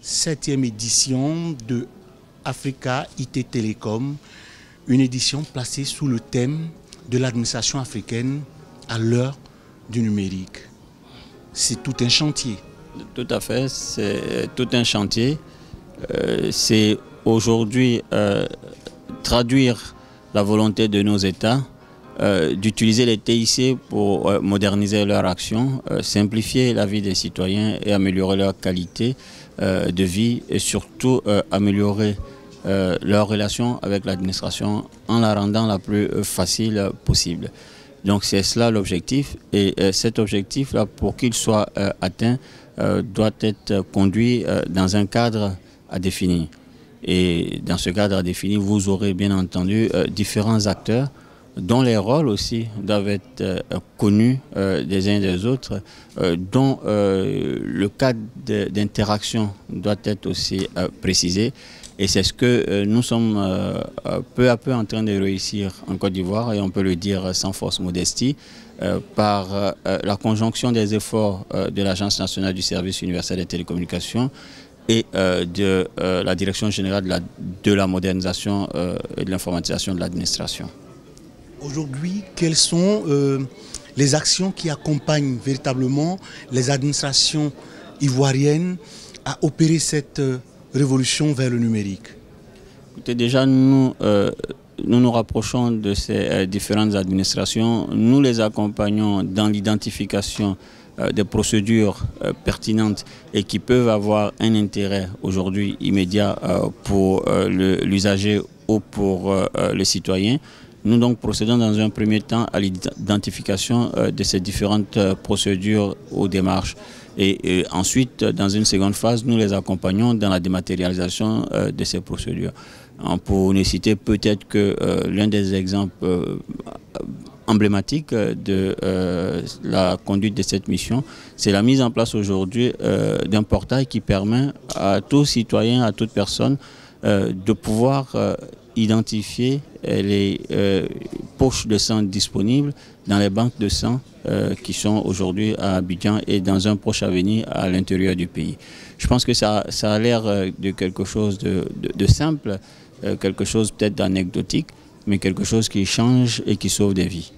7e édition de Africa IT Telecom, une édition placée sous le thème de l'administration africaine à l'heure du numérique. C'est tout un chantier. Tout à fait, c'est tout un chantier. C'est aujourd'hui traduire la volonté de nos États d'utiliser les TIC pour moderniser leur action, simplifier la vie des citoyens et améliorer leur qualité de vie et surtout améliorer leur relation avec l'administration en la rendant la plus facile possible. Donc c'est cela l'objectif et cet objectif-là, pour qu'il soit atteint, doit être conduit dans un cadre à définir. Et dans ce cadre à définir, vous aurez bien entendu différents acteurs dont les rôles aussi doivent être connus des uns des autres, dont le cadre d'interaction doit être aussi précisé. Et c'est ce que nous sommes peu à peu en train de réussir en Côte d'Ivoire, et on peut le dire sans fausse modestie, par la conjonction des efforts de l'Agence nationale du service universel des télécommunications et de la Direction générale de la modernisation et de l'informatisation de l'administration. Aujourd'hui, quelles sont les actions qui accompagnent véritablement les administrations ivoiriennes à opérer cette révolution vers le numérique? Écoutez, déjà, nous nous rapprochons de ces différentes administrations. Nous les accompagnons dans l'identification des procédures pertinentes et qui peuvent avoir un intérêt aujourd'hui immédiat pour l'usager ou pour le citoyen. Nous donc procédons dans un premier temps à l'identification de ces différentes procédures ou démarches. Et ensuite, dans une seconde phase, nous les accompagnons dans la dématérialisation de ces procédures. Pour ne citer peut-être que l'un des exemples emblématiques de la conduite de cette mission, c'est la mise en place aujourd'hui d'un portail qui permet à tout citoyen, à toute personne, de pouvoir identifier les poches de sang disponibles dans les banques de sang qui sont aujourd'hui à Abidjan et dans un proche avenir à l'intérieur du pays. Je pense que ça a l'air de quelque chose de simple, quelque chose peut-être d'anecdotique, mais quelque chose qui change et qui sauve des vies.